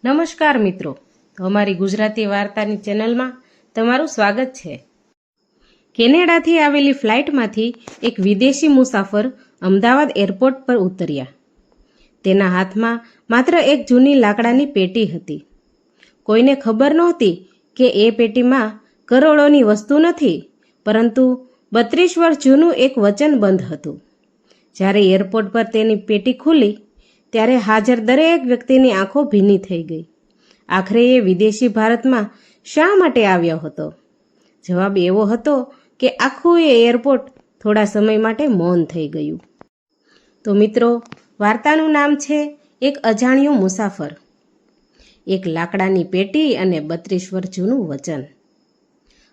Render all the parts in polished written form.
નમસ્કાર મિત્રો, અમારી ગુજરાતી વાર્તાની ચેનલમાં તમારું સ્વાગત છે. કેનેડાથી આવેલી ફ્લાઇટમાંથી એક વિદેશી મુસાફર અમદાવાદ એરપોર્ટ પર ઉતર્યા. તેના હાથમાં માત્ર એક જૂની લાકડાની પેટી હતી. કોઈને ખબર નહોતી કે એ પેટીમાં કરોડોની વસ્તુ નથી, પરંતુ 32 વર્ષ જૂનું એક વચનબંધ હતું. જ્યારે એરપોર્ટ પર તેની પેટી ખુલી ત્યારે હાજર દરેક વ્યક્તિની આંખો ભીની થઈ ગઈ. આખરે એ વિદેશી ભારતમાં શા માટે આવ્યો હતો? જવાબ એવો હતો કે આખું એ એરપોર્ટ થોડા સમય માટે મૌન થઈ ગયું. તો મિત્રો, વાર્તાનું નામ છે એક અજાણ્યો મુસાફર. એક લાકડાની પેટી અને 32 વર્ષ જૂનું વચન.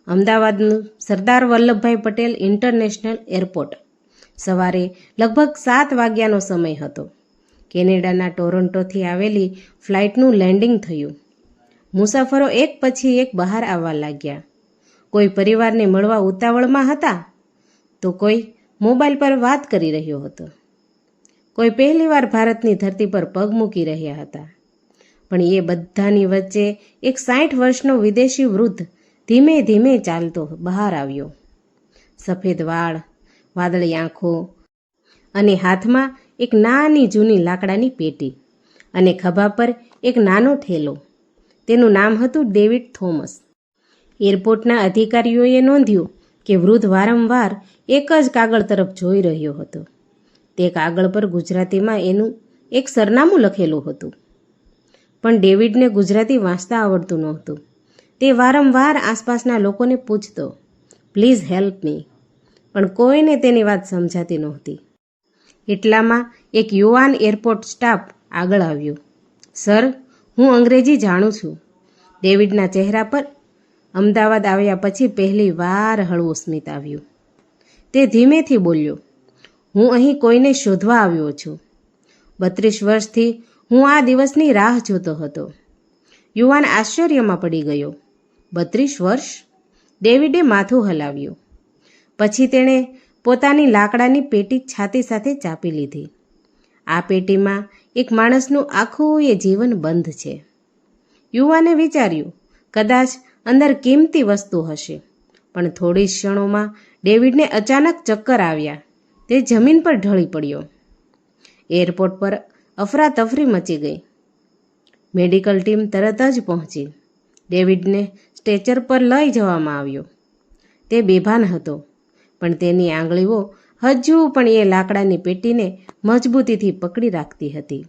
અમદાવાદનું સરદાર વલ્લભભાઈ પટેલ ઇન્ટરનેશનલ એરપોર્ટ. સવારે લગભગ 7 વાગ્યાનો સમય હતો. કેનેડાના ટોરોન્ટોથી આવેલી ફ્લાઇટનું લેન્ડિંગ થયું. મુસાફરો એક પછી એક બહાર આવવા લાગ્યા. કોઈ પરિવારને મળવા ઉતાવળમાં હતા, તો કોઈ મોબાઈલ પર વાત કરી રહ્યો હતો. કોઈ પહેલીવાર ભારતની ધરતી પર પગ મૂકી રહ્યા હતા. પણ એ બધાની વચ્ચે એક 60 વર્ષનો વિદેશી વૃદ્ધ ધીમે ધીમે ચાલતો બહાર આવ્યો. સફેદ વાળ, વાદળી આંખો અને હાથમાં એક નાની જૂની લાકડાની પેટી અને ખભા પર એક નાનો થેલો. તેનું નામ હતું ડેવિડ થોમસ. એરપોર્ટના અધિકારીઓએ નોંધ્યું કે વૃદ્ધ વારંવાર એક જ કાગળ તરફ જોઈ રહ્યો હતો. તે કાગળ પર ગુજરાતીમાં એનું એક સરનામું લખેલું હતું. પણ ડેવિડને ગુજરાતી વાંચતા આવડતું નહોતું. તે વારંવાર આસપાસના લોકોને પૂછતો, પ્લીઝ હેલ્પ મી, પણ કોઈને તેની વાત સમજાતી નહોતી. એટલામાં એક યુવાન એરપોર્ટ સ્ટાફ આગળ આવ્યો. સર, હું અંગ્રેજી જાણું છું. ડેવિડના ચહેરા પર અમદાવાદ આવ્યા પછી પહેલી વાર હળવું સ્મિત આવ્યું. તે ધીમેથી બોલ્યો, હું અહીં કોઈને શોધવા આવ્યો છું. 32 વર્ષથી હું આ દિવસની રાહ જોતો હતો. યુવાન આશ્ચર્યમાં પડી ગયો. 32 વર્ષ? ડેવિડે માથું હલાવ્યું. પછી તેણે પોતાની લાકડાની પેટી છાતી સાથે ચાપી લીધી. આ પેટીમાં એક માણસનું આખું એ જીવન બંધ છે. યુવાને વિચાર્યું, કદાચ અંદર કિંમતી વસ્તુ હશે. પણ થોડી ક્ષણોમાં ડેવિડને અચાનક ચક્કર આવ્યા. તે જમીન પર ઢળી પડ્યો. એરપોર્ટ પર અફરાતફરી મચી ગઈ. મેડિકલ ટીમ તરત જ પહોંચી. ડેવિડને સ્ટ્રેચર પર લઈ જવામાં આવ્યો. તે બેભાન હતો, પણ તેની આંગળીઓ હજુ પણ એ લાકડાની પેટીને મજબૂતીથી પકડી રાખતી હતી.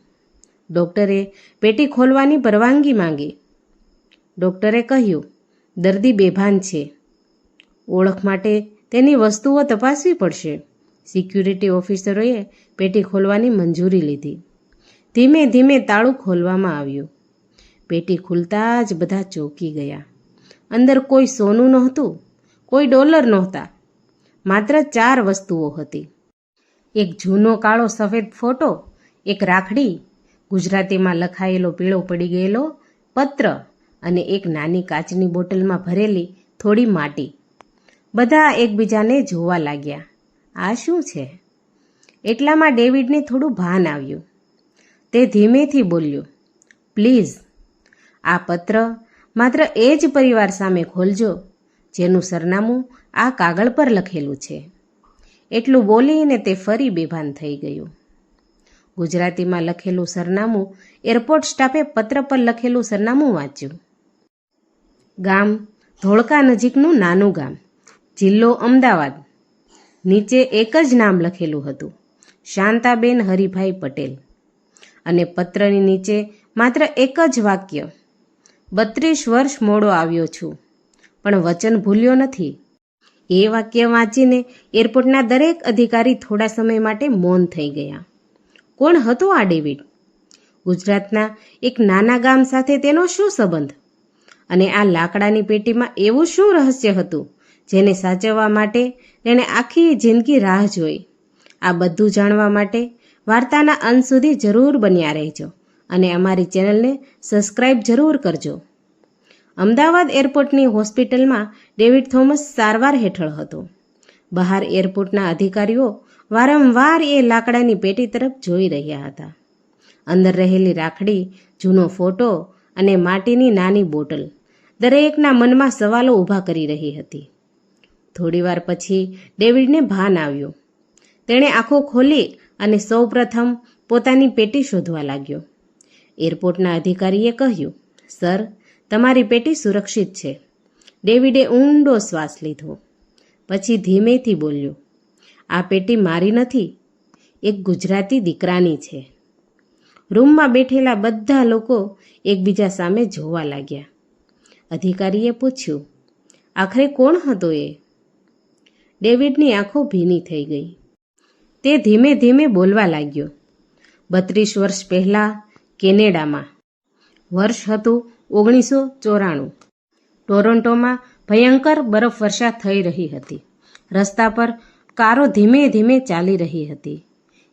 ડૉક્ટરે પેટી ખોલવાની પરવાનગી માંગી. ડૉક્ટરે કહ્યું, દર્દી બેભાન છે. ઓળખ માટે તેની વસ્તુઓ તપાસવી પડશે. સિક્યુરિટી ઓફિસરોએ પેટી ખોલવાની મંજૂરી લીધી. ધીમે ધીમે તાળું ખોલવામાં આવ્યું. પેટી ખુલતા જ બધા ચોંકી ગયા. અંદર કોઈ સોનું નહોતું, કોઈ ડોલર નહોતા. માત્ર 4 વસ્તુઓ હતી. એક જૂનો કાળો સફેદ ફોટો, એક રાખડી, ગુજરાતીમાં લખાયેલો પીળો પડી ગયેલો પત્ર અને એક નાની કાચની બોટલમાં ભરેલી થોડી માટી. બધા એકબીજાને જોવા લાગ્યા. આ શું છે? એટલામાં ડેવિડને થોડું ભાન આવ્યું. તે ધીમેથી બોલ્યો, પ્લીઝ, આ પત્ર માત્ર એ જ પરિવાર સામે ખોલજો જેનું સરનામું આ કાગળ પર લખેલું છે. એટલું બોલીને તે ફરી બેભાન થઈ ગયું. ગુજરાતીમાં લખેલું સરનામું એરપોર્ટ સ્ટાફે પત્ર પર લખેલું સરનામું વાંચ્યું. ગામ ધોળકા નજીકનું નાનું ગામ, જિલ્લો અમદાવાદ. નીચે એક જ નામ લખેલું હતું, શાંતાબેન હરિભાઈ પટેલ. અને પત્રની નીચે માત્ર એક જ વાક્ય, 32 વર્ષ મોડો આવ્યો છું, પણ વચન ભૂલ્યો નથી. એ વાક્ય વાંચીને એરપોર્ટના દરેક અધિકારી થોડા સમય માટે મૌન થઈ ગયા. કોણ હતો આ ડેવિડ? ગુજરાતના એક નાના ગામ સાથે તેનો શું સંબંધ? અને આ લાકડાની પેટીમાં એવું શું રહસ્ય હતું જેને સાચવવા માટે તેણે આખી જિંદગી રાહ જોઈ? આ બધું જાણવા માટે વાર્તાના અંત સુધી જરૂર બન્યા રહેજો અને અમારી ચેનલને સબસ્ક્રાઈબ જરૂર કરજો. અમદાવાદ એરપોર્ટની હોસ્પિટલમાં ડેવિડ થોમસ સારવાર હેઠળ હતો. બહાર એરપોર્ટના અધિકારીઓ વારંવાર એ લાકડાની પેટી તરફ જોઈ રહ્યા હતા. અંદર રહેલી રાખડી, જૂનો ફોટો અને માટીની નાની બોટલ દરેકના મનમાં સવાલો ઊભા કરી રહી હતી. થોડીવાર પછી ડેવિડને ભાન આવ્યું. તેણે આંખો ખોલી અને સૌપ્રથમ પોતાની પેટી શોધવા લાગ્યો. એરપોર્ટના અધિકારીએ કહ્યું, સર, તમારી પેટી સુરક્ષિત છે. ડેવિડે ઊંડો શ્વાસ લીધો. પછી ધીમેથી બોલ્યો, આ પેટી મારી નથી, એક ગુજરાતી દીકરાની છે. રૂમમાં બેઠેલા બધા લોકો એકબીજા સામે જોવા લાગ્યા. અધિકારીએ પૂછ્યું, આખરે કોણ હતો એ? ડેવિડની આંખો ભીની થઈ ગઈ. તે ધીમે ધીમે બોલવા લાગ્યો. 32 વર્ષ પહેલાં કેનેડામાં. વર્ષ હતું 1994. ટોરોન્ટોમાં ભયંકર બરફવર્ષા થઈ રહી હતી. રસ્તા પર કારો ધીમે ધીમે ચાલી રહી હતી.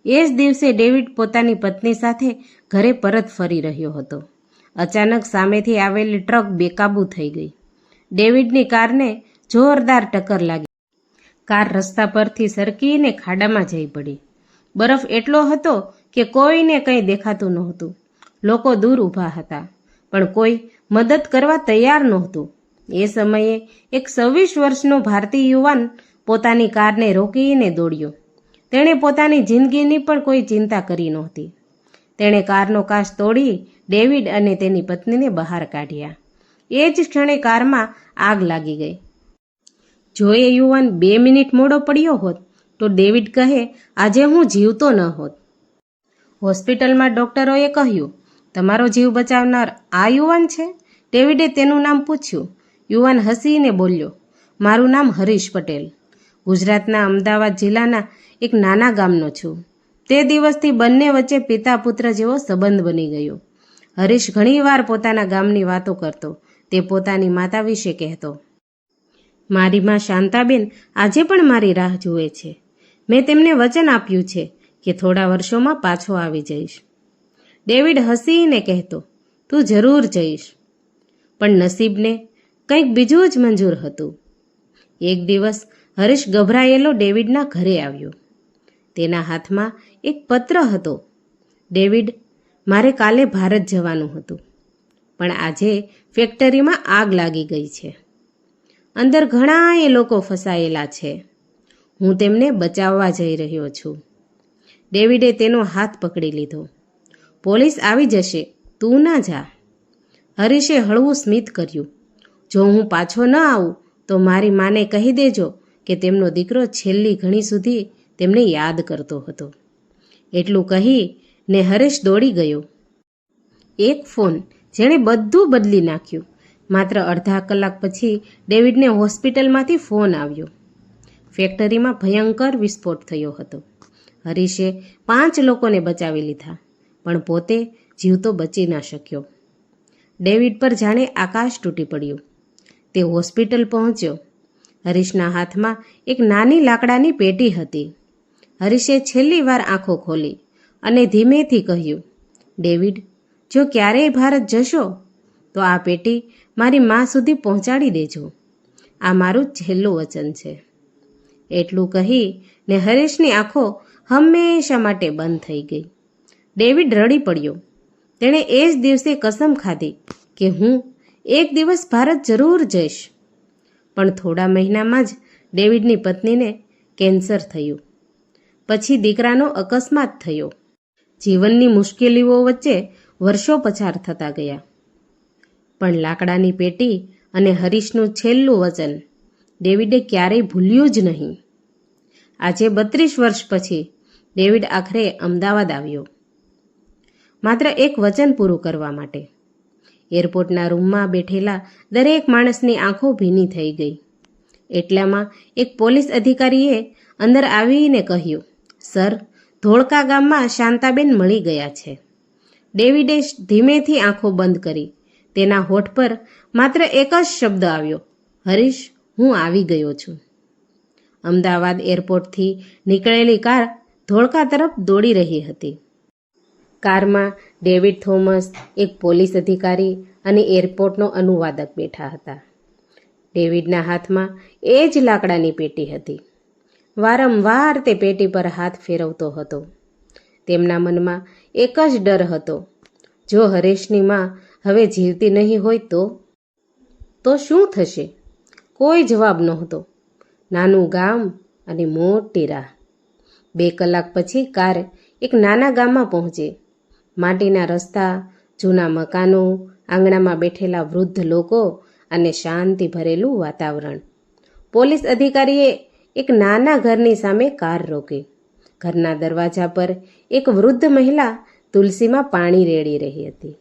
એ જ દિવસે ડેવિડ પોતાની પત્ની સાથે ઘરે પરત ફરી રહ્યો હતો. અચાનક સામેથી આવેલી ટ્રક બેકાબૂ થઈ ગઈ. ડેવિડની કારને જોરદાર ટક્કર લાગી. કાર રસ્તા પરથી સરકીને ખાડામાં જઈ પડી. બરફ એટલો હતો કે કોઈને કંઈ દેખાતું નહોતું. લોકો દૂર ઊભા હતા, પણ કોઈ મદદ કરવા તૈયાર નહોતું. એ સમયે એક 26 વર્ષનો ભારતીય યુવાન પોતાની કારને રોકીને દોડ્યો. તેણે પોતાની જિંદગીની પણ કોઈ ચિંતા કરી નહોતી. તેણે કારનો કાચ તોડી ડેવિડ અને તેની પત્નીને બહાર કાઢ્યા. એ જ ક્ષણે કારમાં આગ લાગી ગઈ. જો એ યુવાન 2 મિનિટ મોડો પડ્યો હોત તો ડેવિડ કહે, આજે હું જીવતો ન હોત. હોસ્પિટલમાં ડૉક્ટરોએ કહ્યું, તમારો જીવ બચાવનાર આ યુવાન છે? ડેવિડે તેનું નામ પૂછ્યું. યુવાન હસીને બોલ્યો, મારું નામ હરીશ પટેલ. ગુજરાતના અમદાવાદ જિલ્લાના એક નાના ગામનો છું. તે દિવસથી બંને વચ્ચે પિતા પુત્ર જેવો સંબંધ બની ગયો. હરીશ ઘણીવાર પોતાના ગામની વાતો કરતો. તે પોતાની માતા વિશે કહેતો, મારી માં શાંતાબેન આજે પણ મારી રાહ જુએ છે. મેં તેમને વચન આપ્યું છે કે થોડા વર્ષોમાં પાછો આવી જઈશ. ડેવિડ હસીને કહેતો, તું જરૂર જઈશ. પણ નસીબને કંઈક બીજું જ મંજૂર હતું. એક દિવસ હરીશ ગભરાયેલો ડેવિડના ઘરે આવ્યો. તેના હાથમાં એક પત્ર હતો. ડેવિડ, મારે કાલે ભારત જવાનું હતું, પણ આજે ફેક્ટરીમાં આગ લાગી ગઈ છે. અંદર ઘણાએ લોકો ફસાયેલા છે. હું તેમને બચાવવા જઈ રહ્યો છું. ડેવિડે તેનો હાથ પકડી લીધો. પોલીસ આવી જશે, તું ના જા. હરીશે હળવું સ્મિત કર્યું. જો હું પાછો ન આવું તો મારી માને કહી દેજો કે તેમનો દીકરો છેલ્લી ઘણી સુધી તેમને યાદ કરતો હતો. એટલું કહીને હરીશ દોડી ગયો. એક ફોન જેણે બધું બદલી નાખ્યું. માત્ર અડધા કલાક પછી ડેવિડને હોસ્પિટલમાંથી ફોન આવ્યો. ફેક્ટરીમાં ભયંકર વિસ્ફોટ થયો હતો. હરીશે 5 લોકોને બચાવી લીધા, પણ પોતે જીવતો બચી ન શક્યો. ડેવિડ પર જાણે આકાશ તૂટી પડ્યું. તે હોસ્પિટલ પહોંચ્યો. હરીશના હાથમાં એક નાની લાકડાની પેટી હતી. હરીશે છેલ્લી વાર આંખો ખોલી અને ધીમેથી કહ્યું, ડેવિડ, જો ક્યારેય ભારત જશો તો આ પેટી મારી માં સુધી પહોંચાડી દેજો. આ મારું છેલ્લું વચન છે. એટલું કહીને હરીશની આંખો હંમેશા માટે બંધ થઈ ગઈ. ડેવિડ રડી પડ્યો. તેણે એ જ દિવસે કસમ ખાધી કે હું એક દિવસ ભારત જરૂર જઈશ. પણ થોડા મહિનામાં જ ડેવિડની પત્નીને કેન્સર થયું. પછી દીકરાનો અકસ્માત થયો. જીવનની મુશ્કેલીઓ વચ્ચે વર્ષો પસાર થતા ગયા. પણ લાકડાની પેટી અને હરીશનું છેલ્લું વચન ડેવિડે ક્યારેય ભૂલ્યું જ નહીં. આજે 32 વર્ષ પછી ડેવિડ આખરે અમદાવાદ આવ્યો, માત્ર એક વચન પૂરું કરવા માટે. એરપોર્ટના રૂમમાં બેઠેલા દરેક માણસની આંખો ભીની થઈ ગઈ. એટલામાં એક પોલીસ અધિકારીએ અંદર આવીને કહ્યું, સર, ધોળકા ગામમાં શાંતાબેન મળી ગયા છે. ડેવિડે ધીમેથી આંખો બંધ કરી. તેના હોઠ પર માત્ર એક જ શબ્દ આવ્યો, હરીશ, હું આવી ગયો છું. અમદાવાદ એરપોર્ટથી નીકળેલી કાર ધોળકા તરફ દોડી રહી હતી. કારમાં ડેવિડ થોમસ, એક પોલીસ અધિકારી અને એરપોર્ટનો અનુવાદક બેઠા હતા. ડેવિડના હાથમાં એ જ લાકડાની પેટી હતી. વારંવાર તે પેટી પર હાથ ફેરવતો હતો. તેમના મનમાં એક જ ડર હતો, જો હરીશની માં હવે જીવતી નહીં હોય તો શું થશે? કોઈ જવાબ નહોતો. નાનું ગામ અને મોટી રાહ. 2 કલાક પછી કાર એક નાના ગામમાં પહોંચે. માટીના રસ્તા, જૂના મકાનો, આંગણામાં બેઠેલા વૃદ્ધ લોકો અને શાંતિ ભરેલું વાતાવરણ. પોલીસ અધિકારીએ એક નાના ઘરની સામે કાર રોકી. ઘરના દરવાજા પર એક વૃદ્ધ મહિલા તુલસીમાં પાણી રેડી રહી હતી.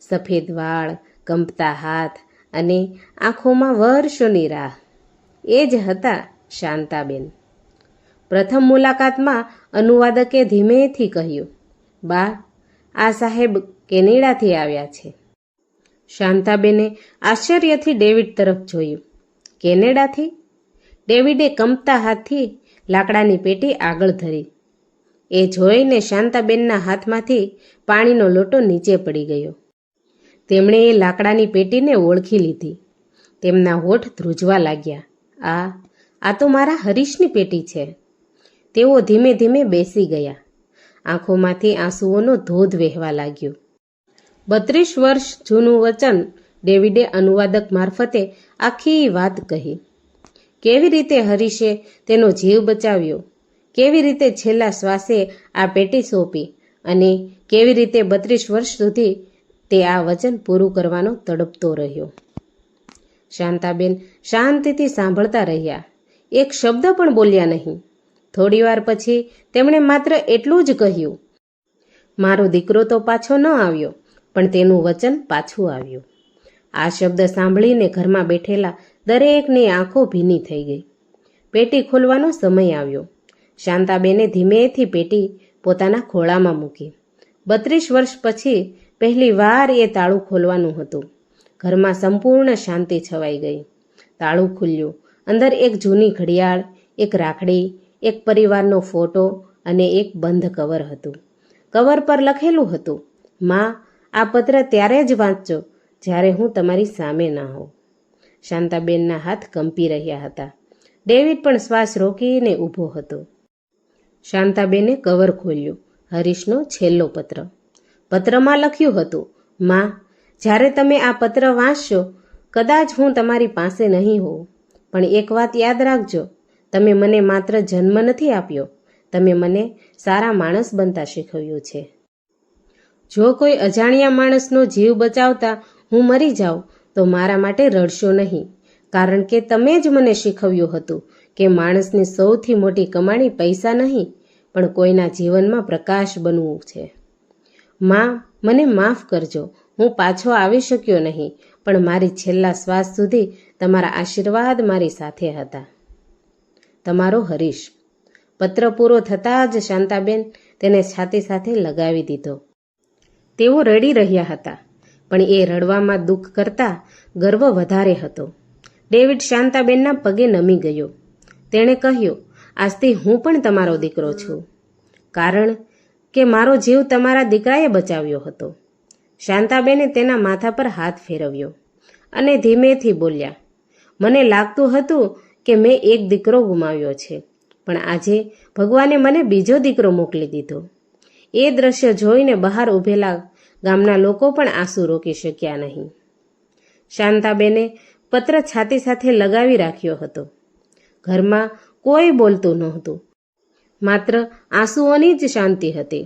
સફેદ વાળ, કંપતા હાથ અને આંખોમાં વર્ષોની રાહ. એ જ હતા શાંતાબેન. પ્રથમ મુલાકાતમાં અનુવાદકે ધીમેથી કહ્યું, "બા, આ સાહેબ કેનેડાથી આવ્યા છે." શાંતાબેને આશ્ચર્યથી ડેવિડ તરફ જોયું. "કેનેડાથી?" ડેવિડે કંપતા હાથથી લાકડાની પેટી આગળ ધરી. એ જોઈને શાંતાબેનના હાથમાંથી પાણીનો લોટો નીચે પડી ગયો. તેમણે એ લાકડાની પેટીને ઓળખી લીધી. તેમના હોઠ ધ્રુજવા લાગ્યા. આ તો મારા હરીશની પેટી છે." તેઓ ધીમે ધીમે બેસી ગયા. આંખોમાંથી આંસુઓનો ધોધ વહેવા લાગ્યો. 32 વર્ષ જૂનું વચન ડેવિડે અનુવાદક મારફતે આખી વાત કહી. કેવી રીતે હરીશે તેનો જીવ બચાવ્યો, કેવી રીતે છેલ્લા શ્વાસે આ પેટી સોંપી અને કેવી રીતે 32 વર્ષ સુધી તે આ વચન પૂરું કરવાનો તડપતો રહ્યો. શાંતાબેન શાંતિથી સાંભળતા રહ્યા. એક શબ્દ પણ બોલ્યા નહીં. થોડીવાર પછી તેમણે માત્ર એટલું જ કહ્યું, "મારો દીકરો તો પાછો ન આવ્યો, પણ તેનું વચન પાછું આવ્યું." આ શબ્દ સાંભળીને ઘરમાં બેઠેલા દરેકની આંખો ભીની થઈ ગઈ. પેટી ખોલવાનો સમય આવ્યો. શાંતાબેને ધીમેથી પેટી પોતાના ખોળામાં મૂકી. 32 વર્ષ પછી પહેલી વાર એ તાળું ખોલવાનું હતું. ઘરમાં સંપૂર્ણ શાંતિ છવાઈ ગઈ. તાળું ખુલ્યું. અંદર એક જૂની ઘડિયાળ, એક રાખડી, એક પરિવારનો ફોટો અને એક બંધ કવર હતું. કવર પર લખેલું હતું, "માં, આ પત્ર ત્યારે જ વાંચજો જ્યારે હું તમારી સામે ના હોઉં." શાંતાબેનના હાથ કંપી રહ્યા હતા. ડેવિડ પણ શ્વાસ રોકીને ઊભો હતો. શાંતાબેને કવર ખોલ્યું. હરીશનો છેલ્લો પત્ર. પત્રમાં લખ્યું હતું, "માં, જ્યારે તમે આ પત્ર વાંચશો, કદાચ હું તમારી પાસે નહીં હોઉં, પણ એક વાત યાદ રાખજો, તમે મને માત્ર જન્મ નથી આપ્યો, તમે મને સારા માણસ બનતા શીખવ્યું છે. જો કોઈ અજાણ્યા માણસનો જીવ બચાવતા હું મરી જાઉં તો મારા માટે રડશો નહીં, કારણ કે તમે જ મને શીખવ્યું હતું કે માણસની સૌથી મોટી કમાણી પૈસા નહીં, પણ કોઈના જીવનમાં પ્રકાશ બનવું છે. માં, મને માફ કરજો, હું પાછો આવી શક્યો નહીં, પણ મારી છેલ્લા શ્વાસ સુધી તમારા આશીર્વાદ મારી સાથે હતા. તમારો હરીશ." પત્ર પૂરો થતાં જ શાંતાબેન તેને છાતી સાથે લગાવી દીધો. તેઓ રડી રહ્યા હતા, પણ એ રડવામાં દુઃખ કરતાં ગર્વ વધારે હતો. ડેવિડ શાંતાબેનના પગે નમી ગયો. તેણે કહ્યું, "આજથી હું પણ તમારો દીકરો છું, કારણ કે મારો જીવ તમારા દીકરાએ બચાવ્યો હતો." શાંતાબેને તેના માથા પર હાથ ફેરવ્યો અને ધીમેથી બોલ્યા, "મને લાગતું હતું કે મેં એક દીકરો ગુમાવ્યો છે, પણ આજે ભગવાને મને બીજો દીકરો મોકલી દીધો." એ દ્રશ્ય જોઈને બહાર ઊભેલા ગામના લોકો પણ આંસુ રોકી શક્યા નહીં. શાંતાબેને પત્ર છાતી સાથે લગાવી રાખ્યો હતો. ઘરમાં કોઈ બોલતું નહોતું, માત્ર આંસુઓની જ શાંતિ હતી.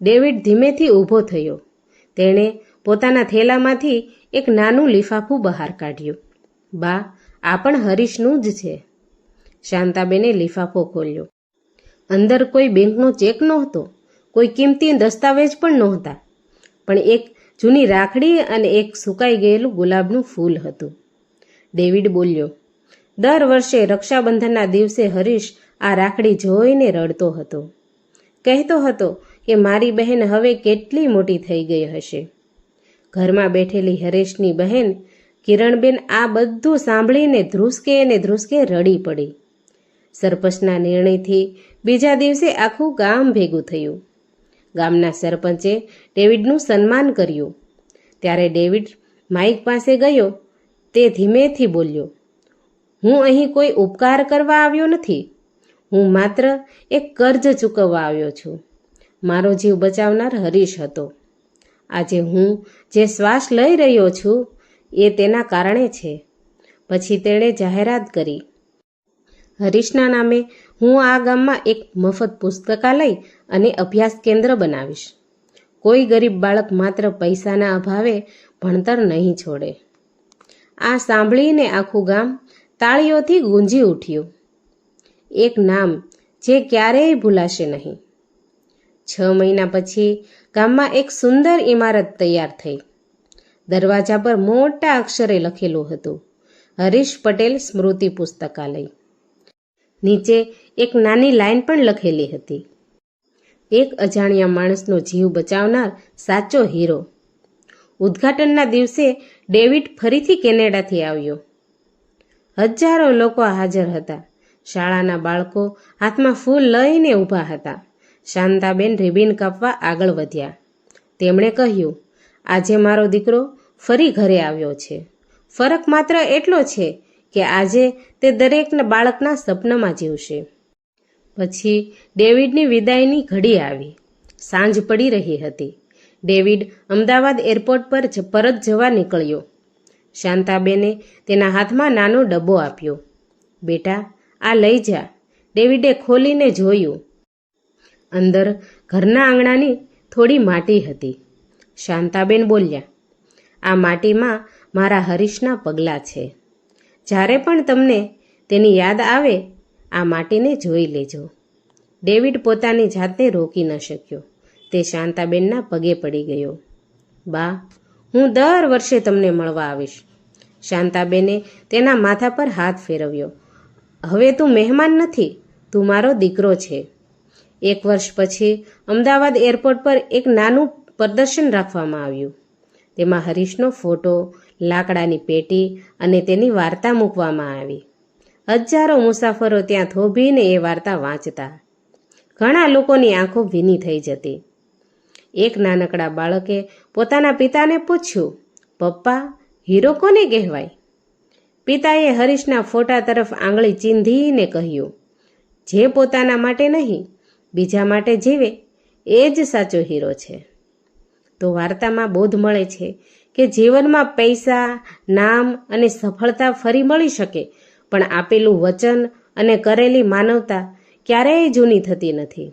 ડેવિડ ધીમેથી ઊભો થયો. તેણે પોતાના થેલામાંથી એક નાનું લિફાફું બહાર કાઢ્યું. "બા, આ પણ હરીશનું જ છે." શાંતાબેને લિફાફો ખોલ્યો. અંદર કોઈ બેંકનો ચેક નહોતો, કોઈ કિંમતી દસ્તાવેજ પણ નહોતા, પણ એક જૂની રાખડી અને એક સુકાઈ ગયેલું ગુલાબનું ફૂલ હતું. ડેવિડ બોલ્યો, "દર વર્ષે રક્ષાબંધનના દિવસે હરીશ આ રાખડી જોઈને રડતો હતો. કહેતો હતો કે મારી બહેન હવે કેટલી મોટી થઈ ગઈ હશે." ઘરમાં બેઠેલી હરેશની બહેન કિરણબેન આ બધું સાંભળીને ધ્રુસકે રડી પડી. સરપંચના નિર્ણયથી બીજા દિવસે આખું ગામ ભેગું થયું. ગામના સરપંચે ડેવિડનું સન્માન કર્યું. ત્યારે ડેવિડ માઇક પાસે ગયો. તે ધીમેથી બોલ્યો, "હું અહીં કોઈ ઉપકાર કરવા આવ્યો નથી. હું માત્ર એક કર્જ ચૂકવવા આવ્યો છું. મારો જીવ બચાવનાર હરીશ હતો. આજે હું જે શ્વાસ લઈ રહ્યો છું એ તેના કારણે છે. પછી તેણે જાહેરાત કરી, હરીશના નામે હું આ ગામમાં એક મફત પુસ્તકાલય અને અભ્યાસ કેન્દ્ર બનાવીશ. કોઈ ગરીબ બાળક માત્ર પૈસાના અભાવે ભણતર નહીં છોડે. આ સાંભળીને આખું ગામ તાળીઓથી ગુંજી ઉઠ્યું. એક નામ જે ક્યારેય ભૂલાશે નહીં. 6 મહિના પછી ગામમાં એક સુંદર ઇમારત તૈયાર થઈ. દરવાજા પર મોટા અક્ષરે લખેલું હતું, હરીશ પટેલ સ્મૃતિ પુસ્તકાલય. નીચે એક નાની લાઈન પણ લખેલી હતી, એક અજાણ્યા માણસનો જીવ બચાવનાર સાચો હીરો. ઉદ્ઘાટનના દિવસે ડેવિડ ફરીથી કેનેડાથી આવ્યો. હજારો લોકો હાજર હતા. શાળાના બાળકો હાથમાં ફૂલ લઈને ઊભા હતા. શાંતાબેન રિબીન કાપવા આગળ વધ્યા. તેમણે કહ્યું, આજે મારો દીકરો ફરી ઘરે આવ્યો છે. ફરક માત્ર એટલો છે કે આજે તે દરેક બાળકના સપનામાં જીવશે. પછી ડેવિડની વિદાયની ઘડી આવી. સાંજ પડી રહી હતી. ડેવિડ અમદાવાદ એરપોર્ટ પર પરત જવા નીકળ્યો. શાંતાબેને તેના હાથમાં નાનો ડબ્બો આપ્યો. બેટા, આ લઈ જા. ડેવિડે ખોલીને જોયું. અંદર ઘરના આંગણાની થોડી માટી હતી. શાંતાબેન બોલ્યા, આ માટીમાં મારા હરીશના પગલાં છે. જ્યારે પણ તમને તેની યાદ આવે આ માટીને જોઈ લેજો. ડેવિડ પોતાની જાતને રોકી ન શક્યો. તે શાંતાબેનના પગે પડી ગયો. બા, હું દર વર્ષે તમને મળવા આવીશ. શાંતાબેને તેના માથા પર હાથ ફેરવ્યો. હવે તું મહેમાન નથી, તું મારો દીકરો છે. 1 વર્ષ પછી અમદાવાદ એરપોર્ટ પર એક નાનું પ્રદર્શન રાખવામાં આવ્યું. તેમાં હરીશનો ફોટો, લાકડાની પેટી અને તેની વાર્તા મૂકવામાં આવી. હજારો મુસાફરો ત્યાં થોભીને એ વાર્તા વાંચતા. ઘણા લોકોની આંખો ભીની થઈ જતી. એક નાનકડા બાળકે પોતાના પિતાને પૂછ્યું, પપ્પા, હીરો કોને કહેવાય? પિતાએ હરીશના ફોટા તરફ આંગળી ચીંધીને કહ્યું, જે પોતાના માટે નહીં બીજા માટે જીવે એ જ સાચો હીરો છે. તો વાર્તામાં બોધ મળે છે કે જીવનમાં પૈસા, નામ અને સફળતા ફરી મળી શકે, પણ આપેલું વચન અને કરેલી માનવતા ક્યારેય જૂની થતી નથી.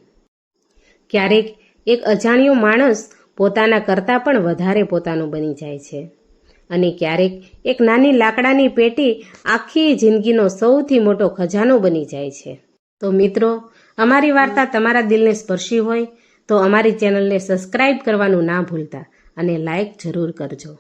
ક્યારેક એક અજાણ્યો માણસ પોતાના કરતાં પણ વધારે પોતાનું બની જાય છે, અને ક્યારેક એક નાની લાકડાની પેટી આખી જિંદગીનો સૌથી મોટો ખજાનો બની જાય છે. તો મિત્રો, અમારી વાર્તા તમારા દિલને સ્પર્શી હોય તો અમારી ચેનલને સબસ્ક્રાઇબ કરવાનું ના ભૂલતા અને લાઈક જરૂર કરજો.